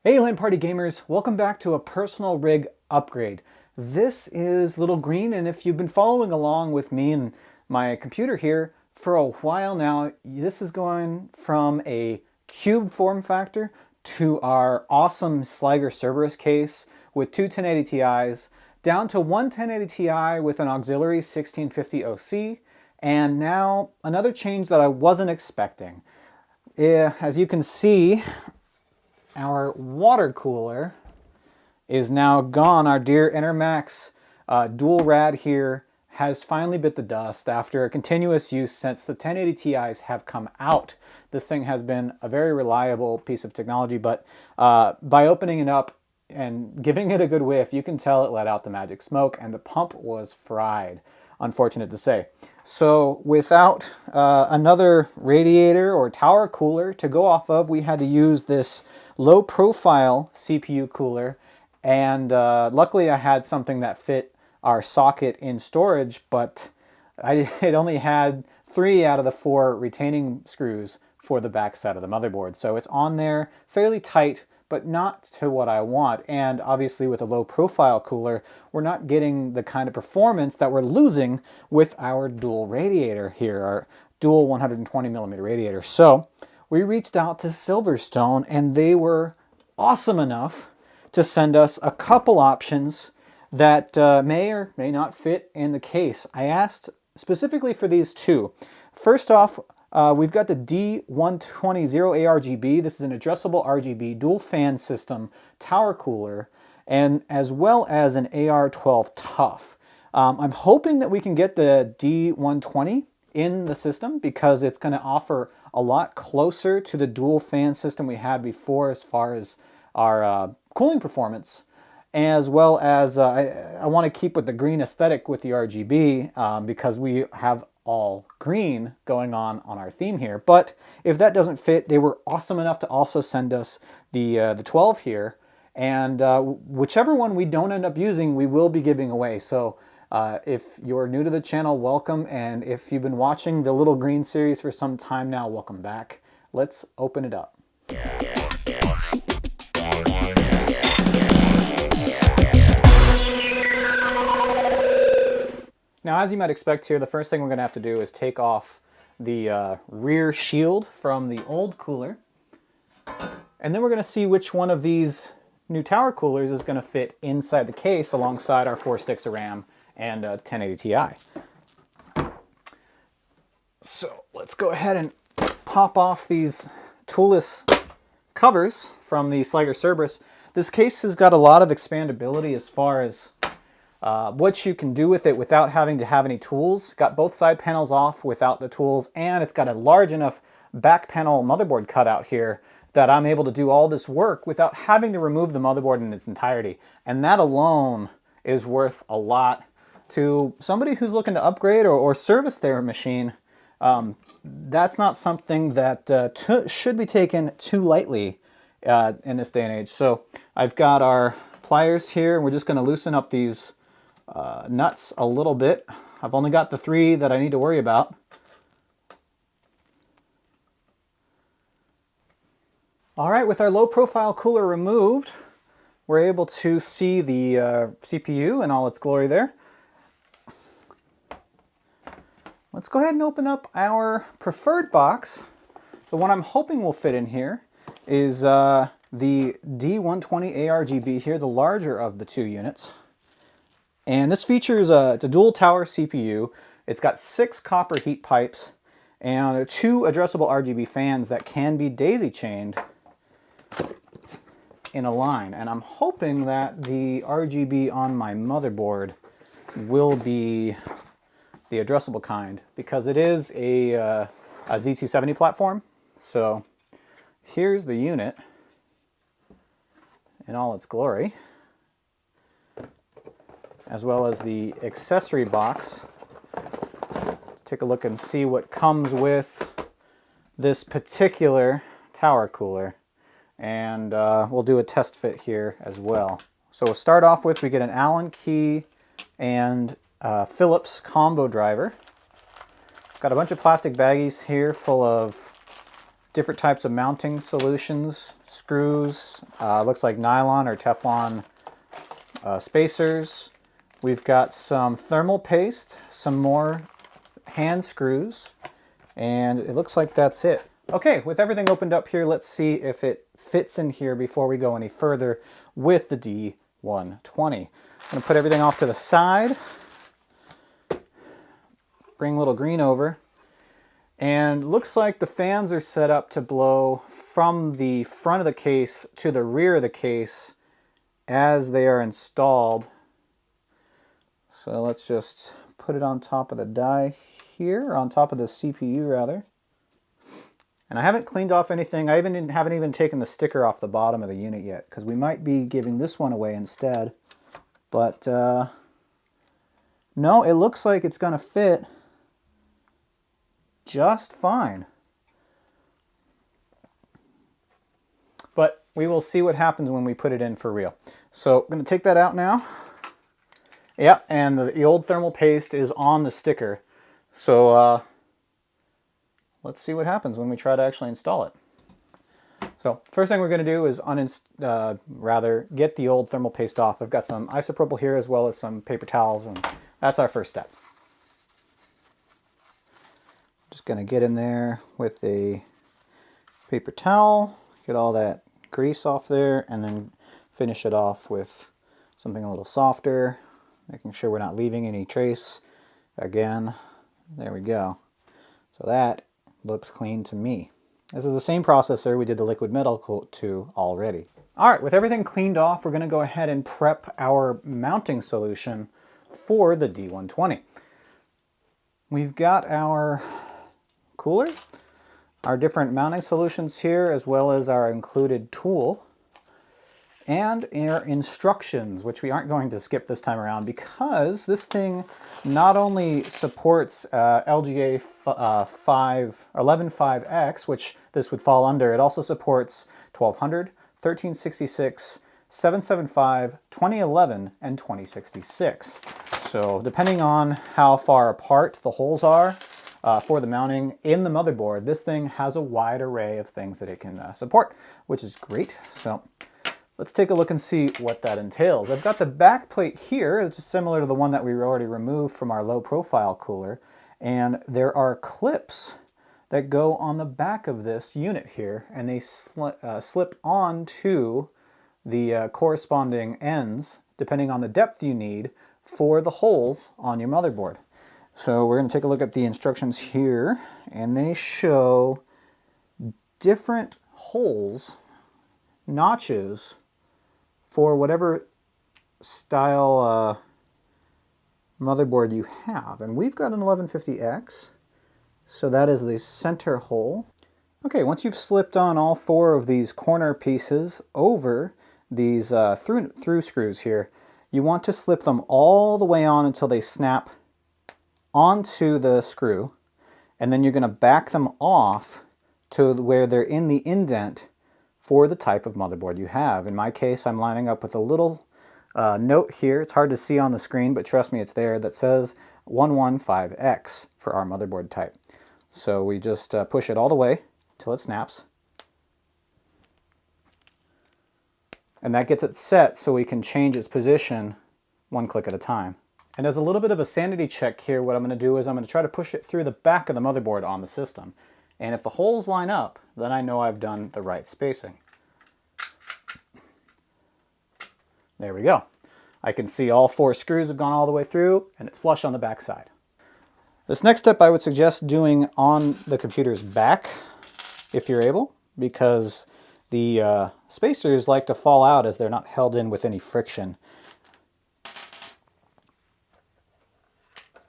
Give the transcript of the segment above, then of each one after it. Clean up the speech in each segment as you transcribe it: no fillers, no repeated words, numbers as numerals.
Hey LAN Party gamers, welcome back to a personal rig upgrade. This is Little Green, and if you've been following along with me and my computer here for a while now, this is going from a cube form factor to our awesome Sliger Cerberus case with two 1080 Ti's, down to one 1080 Ti with an auxiliary 1650 OC, and now another change that I wasn't expecting. As you can see, our water cooler is now gone. Our dear Intermax dual rad here has finally bit the dust after a continuous use since the 1080 Ti's have come out. This thing has been a very reliable piece of technology, but by opening it up and giving it a good whiff, you can tell it let out the magic smoke, and the pump was fried, unfortunate to say. So without another radiator or tower cooler to go off of, we had to use this low profile CPU cooler, and luckily I had something that fit our socket in storage, but it only had 3 out of the 4 retaining screws for the back side of the motherboard. So it's on there fairly tight, but not to what I want. And obviously with a low profile cooler, we're not getting the kind of performance that we're losing with our dual radiator here, our dual 120mm radiator. So we reached out to Silverstone, and they were awesome enough to send us a couple options that may or may not fit in the case. I asked specifically for these two. First off, we've got the D120 ARGB. This is an adjustable RGB dual fan system tower cooler, and as well as an AR12 Tough. I'm hoping that we can get the D120 in the system because it's going to offer a lot closer to the dual fan system we had before as far as our cooling performance, as well as I want to keep with the green aesthetic with the RGB because we have all green going on our theme here. But if that doesn't fit, they were awesome enough to also send us the 12 here, and whichever one we don't end up using, we will be giving away. So if you're new to the channel, welcome, and if you've been watching the Little Green series for some time now, welcome back. Let's open it up. Now, as you might expect here, the first thing we're going to have to do is take off the rear shield from the old cooler, and then we're going to see which one of these new tower coolers is going to fit inside the case alongside our 4 sticks of RAM and 1080 Ti. So let's go ahead and pop off these toolless covers from the Sliger Cerberus. This case has got a lot of expandability as far as what you can do with it without having to have any tools. Got both side panels off without the tools, and it's got a large enough back panel motherboard cutout here that I'm able to do all this work without having to remove the motherboard in its entirety. And that alone is worth a lot to somebody who's looking to upgrade or service their machine. That's not something that should be taken too lightly in this day and age. So I've got our pliers here, and we're just going to loosen up these nuts a little bit. I've only got the 3 that I need to worry about. All right, with our low profile cooler removed, we're able to see the CPU in all its glory there. Let's go ahead and open up our preferred box. The one I'm hoping will fit in here is the D120 ARGB here, the larger of the 2 units. And this features it's a dual tower CPU. It's got 6 copper heat pipes and 2 addressable RGB fans that can be daisy chained in a line. And I'm hoping that the RGB on my motherboard will be the addressable kind, because it is a Z270 platform. So here's the unit in all its glory, as well as the accessory box. Let's take a look and see what comes with this particular tower cooler, and we'll do a test fit here as well. So we'll start off with, we get an Allen key and Phillips combo driver. Got a bunch of plastic baggies here full of different types of mounting solutions, screws, looks like nylon or Teflon spacers. We've got some thermal paste, some more hand screws, and it looks like that's it. Okay, with everything opened up here, let's see if it fits in here before we go any further with the D120. I'm gonna put everything off to the side, bring little green over, and looks like the fans are set up to blow from the front of the case to the rear of the case as they are installed. So let's just put it on top of the die here, or on top of the CPU rather. And I haven't cleaned off anything. I haven't even taken the sticker off the bottom of the unit yet, because we might be giving this one away instead. But no, it looks like it's going to fit just fine. But we will see what happens when we put it in for real. So I'm going to take that out now. Yeah, and the old thermal paste is on the sticker. So let's see what happens when we try to actually install it. So first thing we're going to do is get the old thermal paste off. I've got some isopropyl here as well as some paper towels, and that's our first step. Just going to get in there with a paper towel, get all that grease off there, and then finish it off with something a little softer, making sure we're not leaving any trace. Again, there we go. So that looks clean to me. This is the same processor we did the liquid metal coat to already. All right, with everything cleaned off, we're going to go ahead and prep our mounting solution for the D120. We've got our cooler, our different mounting solutions here, as well as our included tool, and our instructions, which we aren't going to skip this time around because this thing not only supports LGA 115X, which this would fall under, it also supports 1200, 1366, 775, 2011, and 2066. So depending on how far apart the holes are for the mounting in the motherboard, this thing has a wide array of things that it can support, which is great. So let's take a look and see what that entails. I've got the back plate here, which is similar to the one that we already removed from our low profile cooler. And there are clips that go on the back of this unit here, and they slip onto the corresponding ends, depending on the depth you need for the holes on your motherboard. So we're going to take a look at the instructions here, and they show different holes, notches, for whatever style motherboard you have. And we've got an 1150X, so that is the center hole. Okay, once you've slipped on all four of these corner pieces over these through screws here, you want to slip them all the way on until they snap onto the screw, and then you're going to back them off to where they're in the indent for the type of motherboard you have. In my case, I'm lining up with a little note here. It's hard to see on the screen, but trust me, it's there, that says 115X for our motherboard type. So we just push it all the way till it snaps. And that gets it set so we can change its position one click at a time. And as a little bit of a sanity check here, what I'm going to do is I'm going to try to push it through the back of the motherboard on the system. And if the holes line up, then I know I've done the right spacing. There we go. I can see all four screws have gone all the way through, and it's flush on the back side. This next step I would suggest doing on the computer's back, if you're able, because the spacers like to fall out as they're not held in with any friction.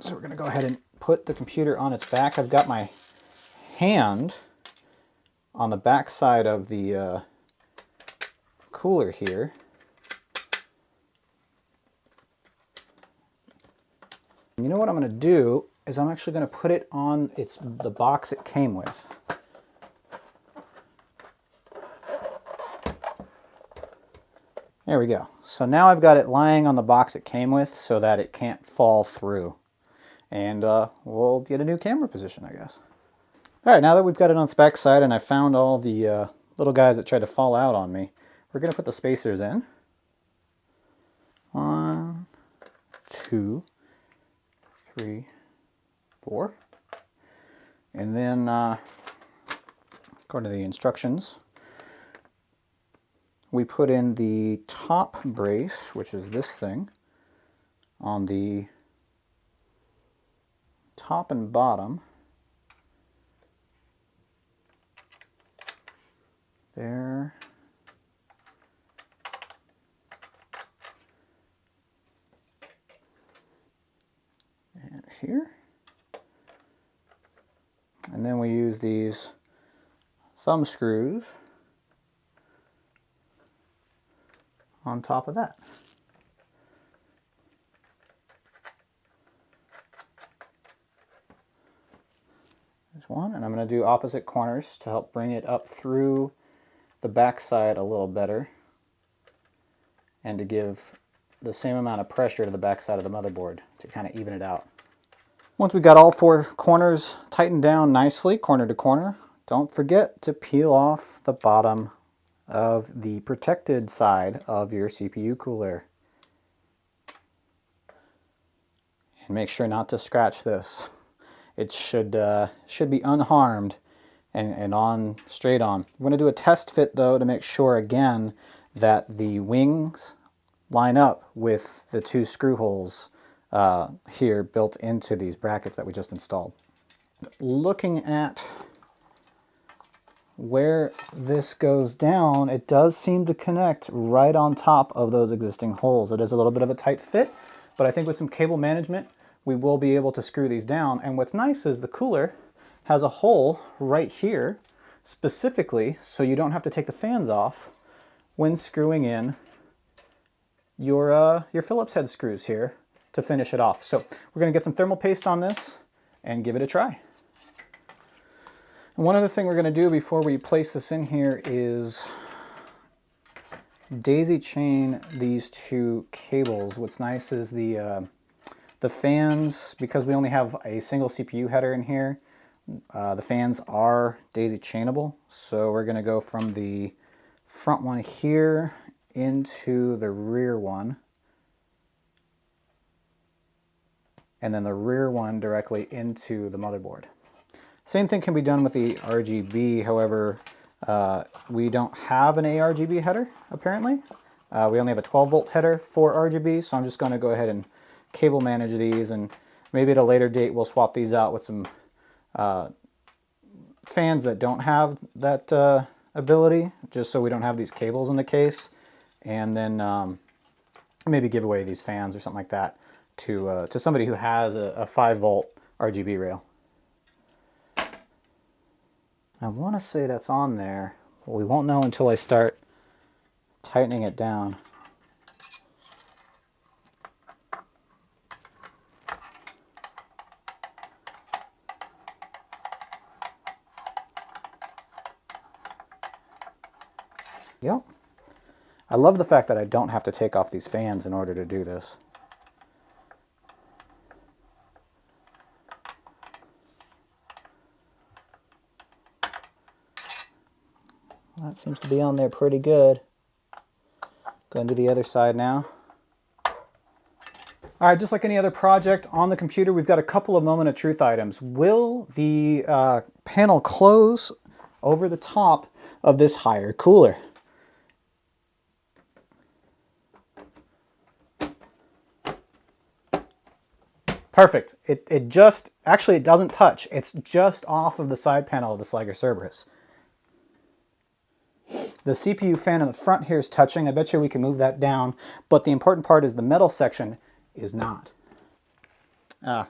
So we're going to go ahead and put the computer on its back. I've got my hand on the back side of the cooler here. You know what I'm going to do is I'm actually going to put it on the box it came with. There we go. So now I've got it lying on the box it came with so that it can't fall through. And we'll get a new camera position, I guess. All right, now that we've got it on its back side and I found all the little guys that tried to fall out on me, we're going to put the spacers in. 1, 2, 3, 4. And then, according to the instructions, we put in the top brace, which is this thing, on the top and bottom. There. And here. And then we use these thumb screws on top of that. There's one, and I'm going to do opposite corners to help bring it up through the back side a little better and to give the same amount of pressure to the back side of the motherboard to kind of even it out. Once we've got all 4 corners tightened down nicely, corner to corner, don't forget to peel off the bottom of the protected side of your CPU cooler. And make sure not to scratch this. It should be unharmed and on straight on. We're going to do a test fit though to make sure again that the wings line up with the 2 screw holes here built into these brackets that we just installed. Looking at where this goes down, it does seem to connect right on top of those existing holes. It is a little bit of a tight fit, but I think with some cable management, we will be able to screw these down. And what's nice is the cooler has a hole right here specifically so you don't have to take the fans off when screwing in your Phillips head screws here to finish it off. So we're going to get some thermal paste on this and give it a try. And one other thing we're going to do before we place this in here is daisy chain these 2 cables. What's nice is the fans, because we only have a single CPU header in here, the fans are daisy chainable. So we're going to go from the front one here into the rear one, and then the rear one directly into the motherboard. Same thing can be done with the RGB, however, we don't have an ARGB header, apparently. We only have a 12-volt header for RGB, so I'm just going to go ahead and cable manage these, and maybe at a later date we'll swap these out with some fans that don't have that ability, just so we don't have these cables in the case, and then maybe give away these fans or something like that to somebody who has a 5-volt RGB rail. I want to say that's on there, but we won't know until I start tightening it down. Yep. I love the fact that I don't have to take off these fans in order to do this. That seems to be on there pretty good. Going to the other side now. All right, just like any other project on the computer, we've got a couple of moment of truth items. Will the panel close over the top of this higher cooler? Perfect. It just, actually it doesn't touch. It's just off of the side panel of the Sliger Cerberus. The CPU fan in the front here is touching. I bet you we can move that down, but the important part is the metal section is not.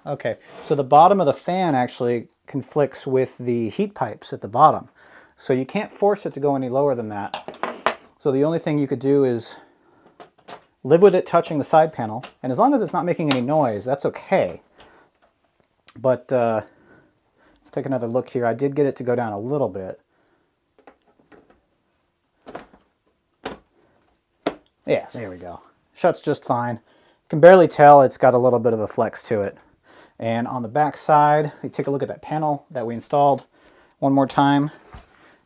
Okay. So the bottom of the fan actually conflicts with the heat pipes at the bottom. So you can't force it to go any lower than that. So the only thing you could do is live with it touching the side panel, and as long as it's not making any noise, that's okay. But let's take another look here. I did get it to go down a little bit. Yeah, there we go. Shuts just fine. You can barely tell it's got a little bit of a flex to it. And on the back side, you take a look at that panel that we installed. one more time.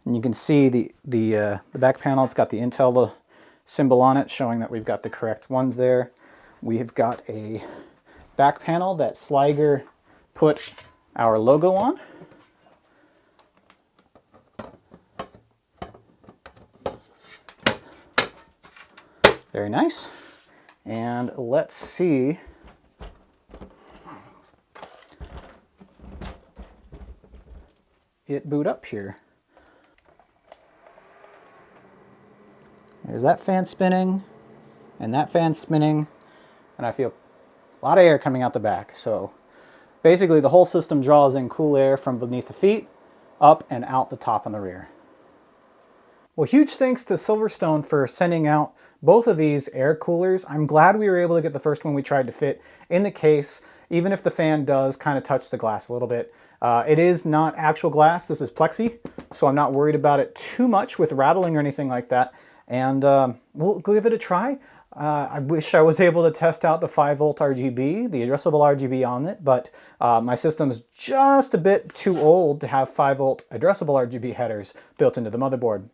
And you can see the back panel, it's got the Intel symbol on it, showing that we've got the correct ones there. We have got a back panel that Sliger put our logo on. Very nice. And let's see it boot up here. There's that fan spinning and that fan spinning, and I feel a lot of air coming out the back. So basically the whole system draws in cool air from beneath the feet up and out the top and the rear. Well, huge thanks to Silverstone for sending out both of these air coolers. I'm glad we were able to get the first one we tried to fit in the case, even if the fan does kind of touch the glass a little bit. It is not actual glass, this is plexi, so I'm not worried about it too much with rattling or anything like that. And we'll give it a try. I wish I was able to test out the 5-volt RGB, the addressable RGB on it, but my system is just a bit too old to have 5-volt addressable RGB headers built into the motherboard.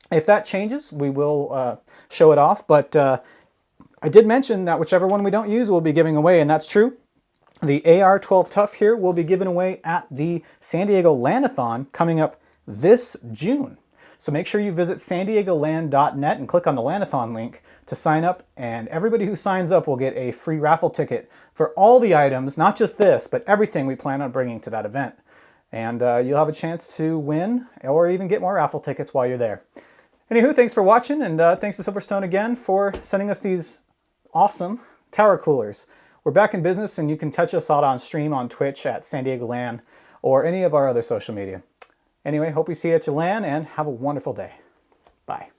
If that changes, we will show it off, but I did mention that whichever one we don't use, we'll be giving away, and that's true. The AR12 Tough here will be given away at the San Diego LAN-a-thon coming up this June. So make sure you visit sandiegolan.net and click on the LAN-a-thon link to sign up, and everybody who signs up will get a free raffle ticket for all the items, not just this, but everything we plan on bringing to that event. And you'll have a chance to win or even get more raffle tickets while you're there. Anywho, thanks for watching, and thanks to Silverstone again for sending us these awesome tower coolers. We're back in business, and you can catch us out on stream on Twitch at San Diego LAN or any of our other social media. Anyway, hope we see you at your LAN, and have a wonderful day. Bye.